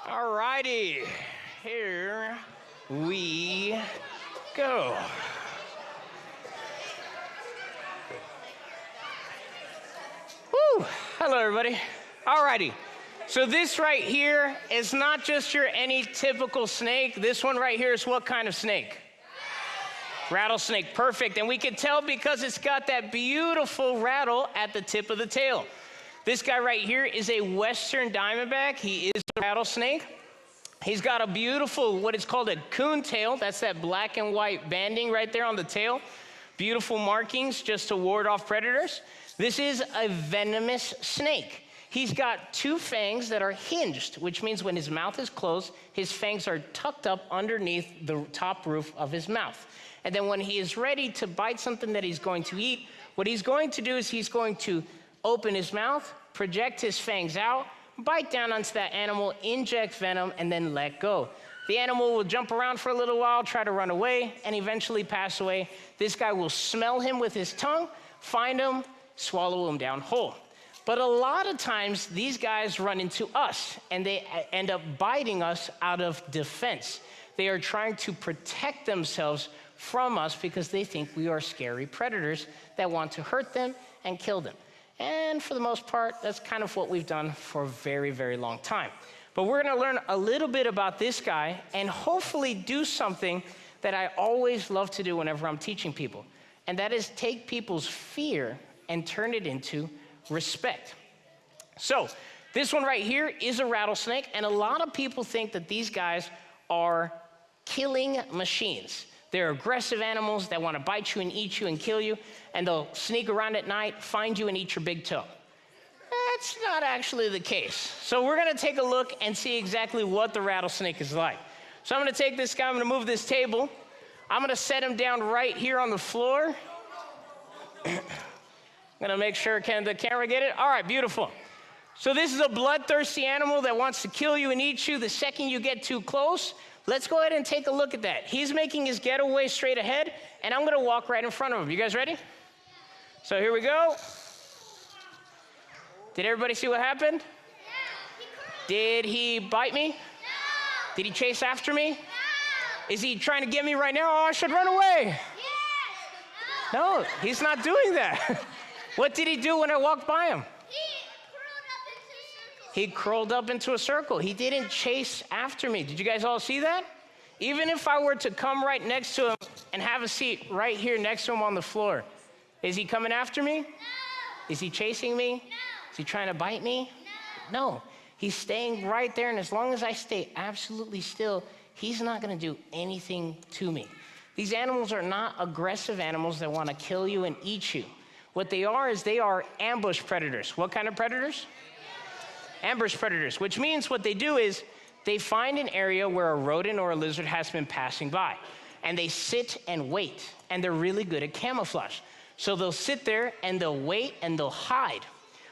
All righty, here we go. Woo! Hello, everybody. All righty. So this right here is not just your any typical snake. This one right here is what kind of snake? Rattlesnake. Perfect. And we can tell because it's got that beautiful rattle at the tip of the tail. This guy right here is a western diamondback. He is a rattlesnake. He's got a beautiful, what is called a coon tail. That's that black and white banding right there on the tail. Beautiful markings just to ward off predators. This is a venomous snake. He's got two fangs that are hinged, which means when his mouth is closed, his fangs are tucked up underneath the top roof of his mouth. And then when he is ready to bite something that he's going to eat, what he's going to do is he's going to open his mouth, project his fangs out, bite down onto that animal, inject venom, and then let go. The animal will jump around for a little while, try to run away, and eventually pass away. This guy will smell him with his tongue, find him, swallow him down whole. But a lot of times, these guys run into us, and they end up biting us out of defense. They are trying to protect themselves from us because they think we are scary predators that want to hurt them and kill them. And for the most part, that's kind of what we've done for a very, very long time. But we're going to learn a little bit about this guy and hopefully do something that I always love to do whenever I'm teaching people. And that is take people's fear and turn it into respect. So this one right here is a rattlesnake. And a lot of people think that these guys are killing machines. They're aggressive animals that want to bite you and eat you and kill you, and they'll sneak around at night, find you, and eat your big toe. That's not actually the case. So we're going to take a look and see exactly what the rattlesnake is like. So I'm going to take this guy, I'm going to move this table. I'm going to set him down right here on the floor. I'm going to make sure, can the camera get it? All right, beautiful. So this is a bloodthirsty animal that wants to kill you and eat you the second you get too close. Let's go ahead and take a look at that. He's making his getaway straight ahead, and I'm gonna walk right in front of him. You guys ready? So here we go. Did everybody see what happened? Did he bite me? No. Did he chase after me? No. Is he trying to get me right now? Oh, I should run away. Yes. No, he's not doing that. What did he do when I walked by him? He curled up into a circle. He didn't chase after me. Did you guys all see that? Even if I were to come right next to him and have a seat right here next to him on the floor, is he coming after me? No. Is he chasing me? No. Is he trying to bite me? No. No. He's staying right there, and as long as I stay absolutely still, he's not going to do anything to me. These animals are not aggressive animals that want to kill you and eat you. What they are is they are ambush predators. What kind of predators? Ambush predators, which means what they do is they find an area where a rodent or a lizard has been passing by, and they sit and wait, and they're really good at camouflage. So they'll sit there and they'll wait and they'll hide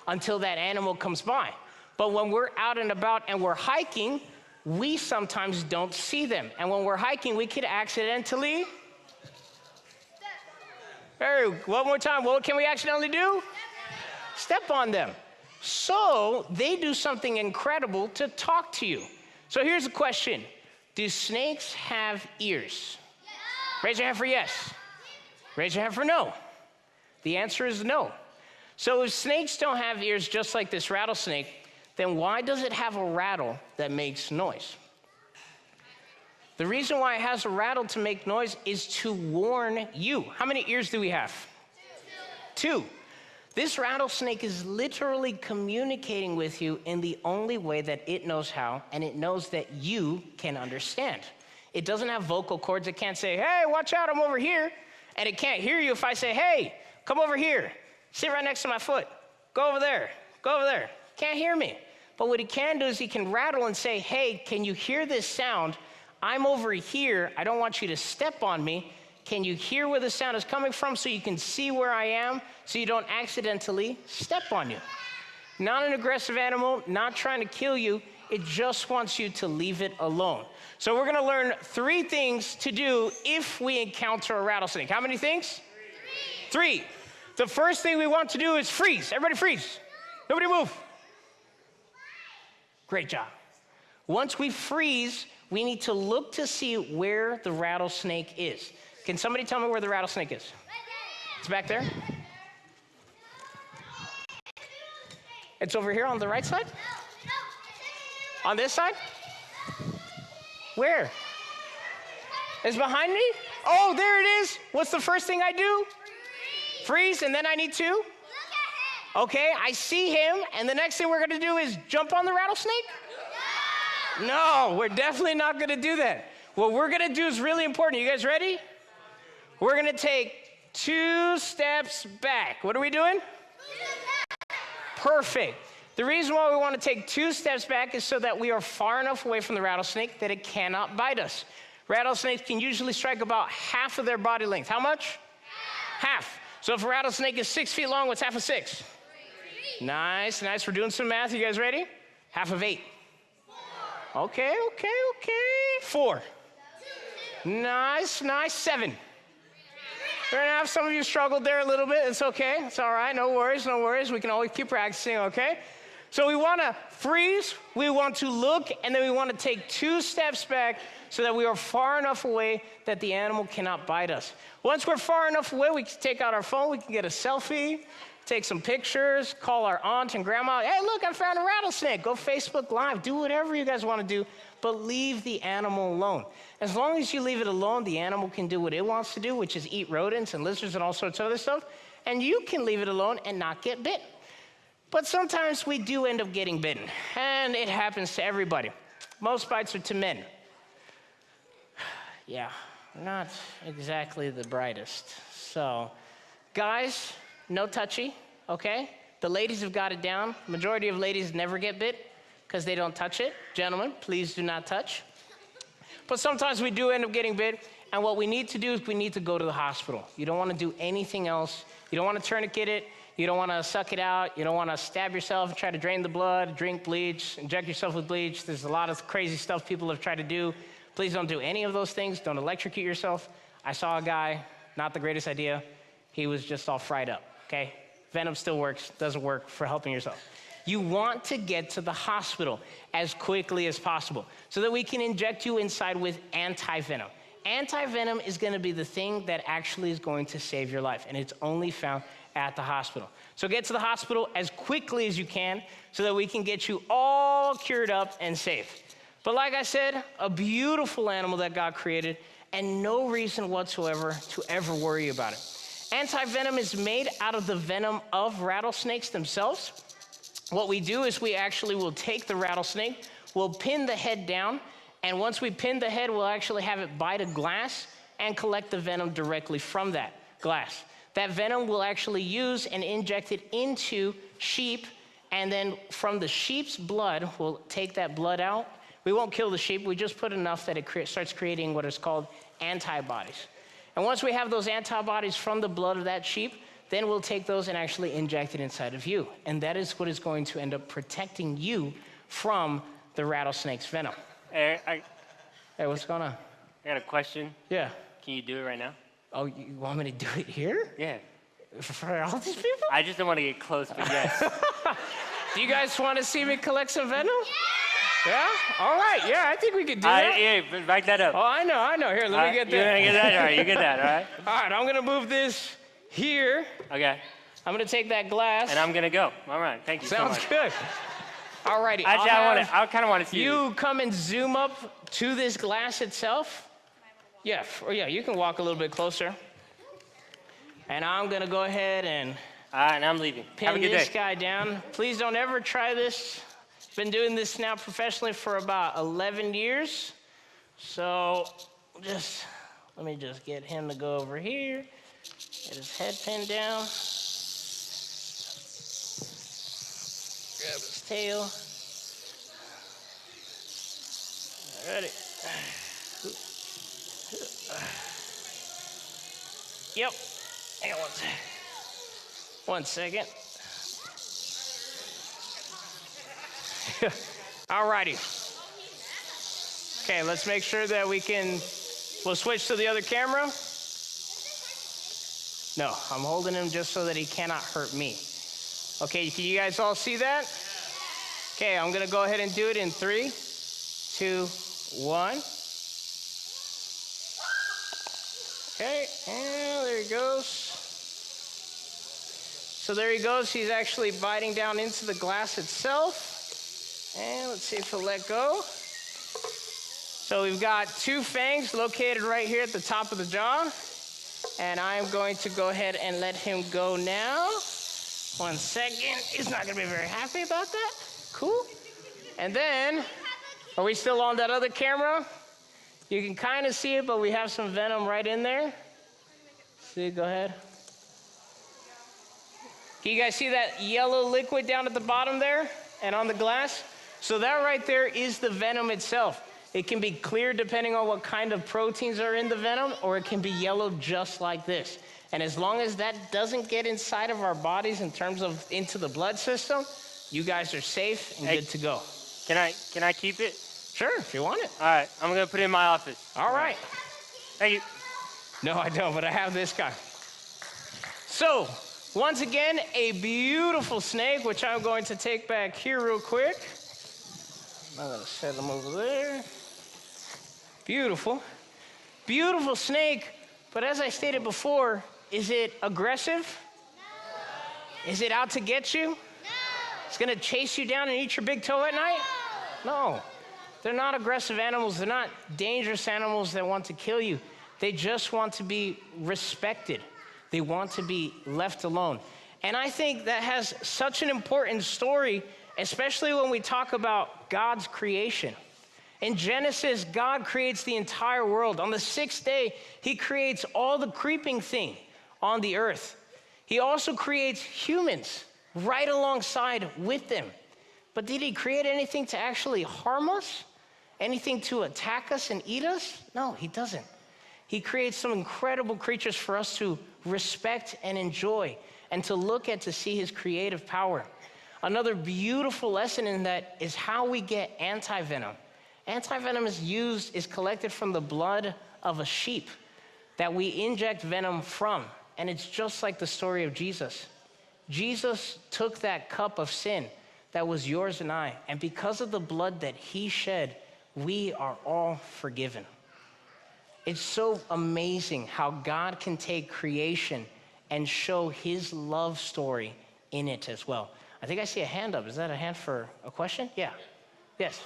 until that animal comes by. But when we're out and about and we're hiking, we sometimes don't see them. And when we're hiking, we could accidentally... One more time, what can we accidentally do? Step on them. So they do something incredible to talk to you. So here's the question. Do snakes have ears? Raise your hand for yes. Raise your hand for no. The answer is no. So if snakes don't have ears just like this rattlesnake, then why does it have a rattle that makes noise? The reason why it has a rattle to make noise is to warn you. How many ears do we have? Two. This rattlesnake is literally communicating with you in the only way that it knows how, and it knows that you can understand. It doesn't have vocal cords. It can't say, hey, watch out, I'm over here. And it can't hear you if I say, hey, come over here. Sit right next to my foot. Go over there. Go over there. Can't hear me. But what he can do is he can rattle and say, hey, can you hear this sound? I'm over here. I don't want you to step on me. Can you hear where the sound is coming from so you can see where I am so you don't accidentally step on you? Not an aggressive animal, not trying to kill you. It just wants you to leave it alone. So we're going to learn 3 things to do if we encounter a rattlesnake. How many things? 3. The first thing we want to do is freeze. Everybody freeze. Nobody move. Great job. Once we freeze, we need to look to see where the rattlesnake is. Can somebody tell me where the rattlesnake is? It's back there? It's over here on the right side? On this side? Where? It's behind me? Oh, there it is. What's the first thing I do? Freeze, and then I need to? Okay, I see him, and the next thing we're gonna do is jump on the rattlesnake? No, we're definitely not gonna do that. What we're gonna do is really important. You guys ready? We're gonna take 2 steps back. What are we doing? Perfect. The reason why we want to take 2 steps back is so that we are far enough away from the rattlesnake that it cannot bite us. Rattlesnakes can usually strike about half of their body length. How much? Half. So if a rattlesnake is 6 feet long, what's half of 6? 3. Nice. We're doing some math. You guys ready? Half of 8. 4. Okay. 4. 2. Nice. 7. Fair enough. Some of you struggled there a little bit. It's okay. It's all right. No worries. We can always keep practicing, okay? So we want to freeze, we want to look, and then we want to take 2 steps back so that we are far enough away that the animal cannot bite us. Once we're far enough away, we can take out our phone, we can get a selfie, take some pictures, call our aunt and grandma. Hey, look, I found a rattlesnake. Go Facebook Live. Do whatever you guys want to do, but leave the animal alone. As long as you leave it alone, the animal can do what it wants to do, which is eat rodents and lizards and all sorts of other stuff, and you can leave it alone and not get bit. But sometimes we do end up getting bitten, and it happens to everybody. Most bites are to men. Yeah, not exactly the brightest. So, guys, no touchy, okay? The ladies have got it down. Majority of ladies never get bit because they don't touch it. Gentlemen, please do not touch. But sometimes we do end up getting bit, and what we need to do is we need to go to the hospital. You don't want to do anything else. You don't want to tourniquet it. You don't want to suck it out. You don't want to stab yourself and try to drain the blood, drink bleach, inject yourself with bleach. There's a lot of crazy stuff people have tried to do. Please don't do any of those things. Don't electrocute yourself. I saw a guy, not the greatest idea. He was just all fried up, okay? Venom still works, doesn't work for helping yourself. You want to get to the hospital as quickly as possible so that we can inject you inside with anti-venom. Anti-venom is going to be the thing that actually is going to save your life, and it's only found at the hospital. So get to the hospital as quickly as you can so that we can get you all cured up and safe. But like I said, a beautiful animal that God created and no reason whatsoever to ever worry about it. Anti-venom is made out of the venom of rattlesnakes themselves. What we do is we actually will take the rattlesnake, we'll pin the head down, and once we pin the head, we'll actually have it bite a glass and collect the venom directly from that glass. That venom we'll actually use and inject it into sheep, and then from the sheep's blood, we'll take that blood out. We won't kill the sheep, we just put enough that it starts creating what is called antibodies. And once we have those antibodies from the blood of that sheep, then we'll take those and actually inject it inside of you. And that is what is going to end up protecting you from the rattlesnake's venom. Hey, what's going on? I got a question. Yeah. Can you do it right now? Oh, you want me to do it here? Yeah. For all these people? I just don't want to get close, but yes. Do you guys want to see me collect some venom? Yeah? All right. Yeah, I think we could do that. Yeah, back that up. Oh, I know. Here, let me get that. You're going to get that? All right, you get that, all right? All right, I'm going to move this here. Okay. I'm going to take that glass. And I'm going to go. All right, thank you so much. Sounds good. All righty. Actually, I kind of want to see you come and zoom up to this glass itself. Yeah, you can walk a little bit closer. And I'm going to go ahead and all right, and I'm leaving. Have a good day. Pin this guy down. Please don't ever try this. Been doing this now professionally for about 11 years. So let me just get him to go over here. Get his head pinned down. Grab his tail. Ready. Yep. Hang on 1 second. All righty. Okay, let's make sure that we'll switch to the other camera. No, I'm holding him just so that he cannot hurt me. Okay, can you guys all see that? Okay, I'm gonna go ahead and do it in 3, 2, 1. Okay, and there he goes. So there he goes. He's actually biting down into the glass itself. And let's see if he'll let go. So we've got 2 fangs located right here at the top of the jaw. And I'm going to go ahead and let him go now. 1 second. He's not going to be very happy about that. Cool. And then, are we still on that other camera? You can kind of see it, but we have some venom right in there. See, go ahead. Can you guys see that yellow liquid down at the bottom there and on the glass? So that right there is the venom itself. It can be clear depending on what kind of proteins are in the venom, or it can be yellow just like this. And as long as that doesn't get inside of our bodies in terms of into the blood system, you guys are safe and good to go. Can I keep it? Sure, if you want it. All right, I'm going to put it in my office. All right. Thank you. No, I don't, but I have this guy. So, once again, a beautiful snake, which I'm going to take back here real quick. I'm going to set him over there. Beautiful. Beautiful snake, but as I stated before, is it aggressive? No. Is it out to get you? No. It's going to chase you down and eat your big toe at night? No. They're not aggressive animals. They're not dangerous animals that want to kill you. They just want to be respected. They want to be left alone. And I think that has such an important story, especially when we talk about God's creation. In Genesis, God creates the entire world. On the 6th day, he creates all the creeping thing on the earth. He also creates humans right alongside with them. But did he create anything to actually harm us? Anything to attack us and eat us? No, he doesn't. He creates some incredible creatures for us to respect and enjoy and to look at to see his creative power. Another beautiful lesson in that is how we get anti-venom. Anti-venom is collected from the blood of a sheep that we inject venom from. And it's just like the story of Jesus. Jesus took that cup of sin that was yours and I, and because of the blood that he shed, we are all forgiven. It's so amazing how God can take creation and show his love story in it as well. I think I see a hand up. Is that a hand for a question? Yeah. Yes.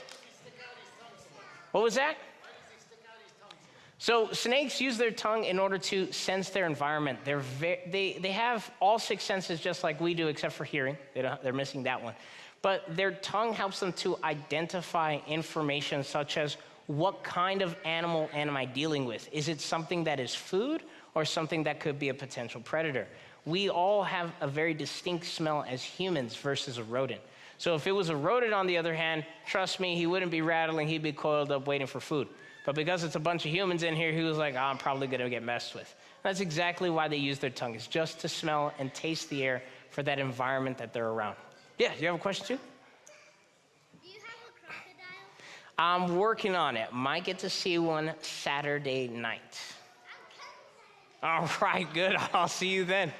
What was that? So snakes use their tongue in order to sense their environment. They have all 6 senses just like we do, except for hearing. They're missing that one. But their tongue helps them to identify information such as what kind of animal am I dealing with? Is it something that is food or something that could be a potential predator? We all have a very distinct smell as humans versus a rodent. So if it was a rodent, on the other hand, trust me, he wouldn't be rattling, he'd be coiled up waiting for food. But because it's a bunch of humans in here, he was like, I'm probably gonna get messed with. That's exactly why they use their tongue, is just to smell and taste the air for that environment that they're around. Yeah, you have a question too? Do you have a crocodile? I'm working on it. Might get to see one Saturday night. All right, good. I'll see you then.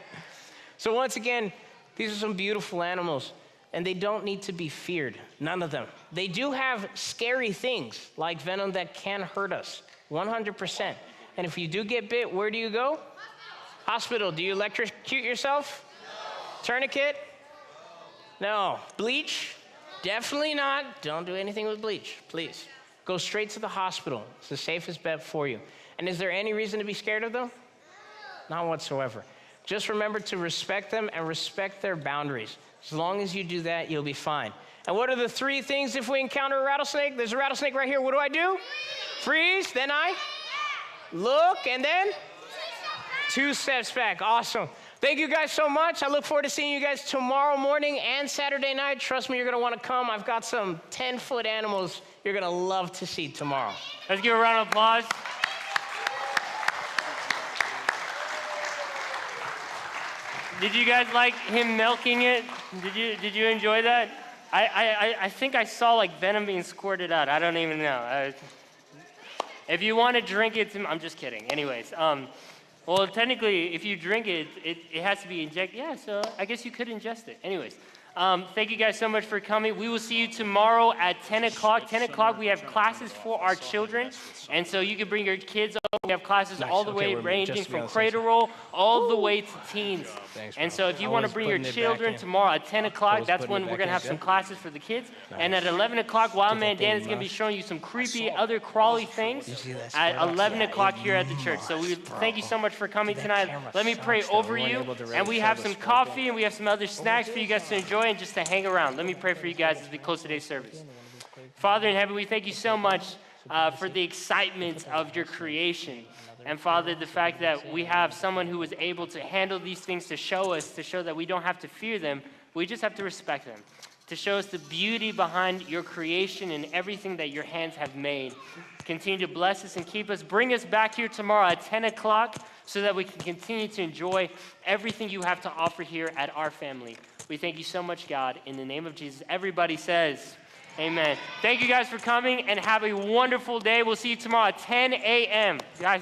So once again, these are some beautiful animals, and they don't need to be feared, none of them. They do have scary things like venom that can hurt us, 100%. And if you do get bit, where do you go? Hospital. Do you electrocute yourself? No. Tourniquet? No. Bleach? Definitely not. Don't do anything with bleach, please. Go straight to the hospital. It's the safest bet for you. And is there any reason to be scared of them? Not whatsoever. Just remember to respect them and respect their boundaries. As long as you do that, you'll be fine. And what are the 3 things if we encounter a rattlesnake? There's a rattlesnake right here. What do? Freeze. Then I look, and then 2 steps back. Awesome. Thank you guys so much. I look forward to seeing you guys tomorrow morning and Saturday night. Trust me, you're going to want to come. I've got some 10-foot animals you're going to love to see tomorrow. Let's give a round of applause. Did you guys like him milking it? Did you enjoy that? I think I saw like venom being squirted out. I don't even know. If you want to drink it, I'm just kidding. Anyways, well, technically, if you drink it, it has to be injected. Yeah, so I guess you could ingest it. Anyways, Thank you guys so much for coming. We will see you tomorrow at 10 o'clock. 10 o'clock, we have classes for our children. And so you can bring your kids over. We have classes all the way ranging from cradle roll all the way to teens. And so if you want to bring your children tomorrow at 10 o'clock, that's when we're going to have some classes for the kids. And at 11 o'clock, Wild Man Dan is going to be showing you some creepy other crawly things at 11 o'clock here at the church. So we thank you so much for coming tonight. Let me pray over you. And we have some coffee and we have some other snacks for you guys to enjoy and just to hang around. Let me pray for you guys as we close today's service. Father in heaven, we thank you so much for the excitement of your creation. And Father, the fact that we have someone who was able to handle these things to show that we don't have to fear them, we just have to respect them, to show us the beauty behind your creation and everything that your hands have made. Continue to bless us and keep us. Bring us back here tomorrow at 10 o'clock so that we can continue to enjoy everything you have to offer here at our family. We thank you so much, God. In the name of Jesus, everybody says, amen. Thank you guys for coming and have a wonderful day. We'll see you tomorrow at 10 a.m. Guys.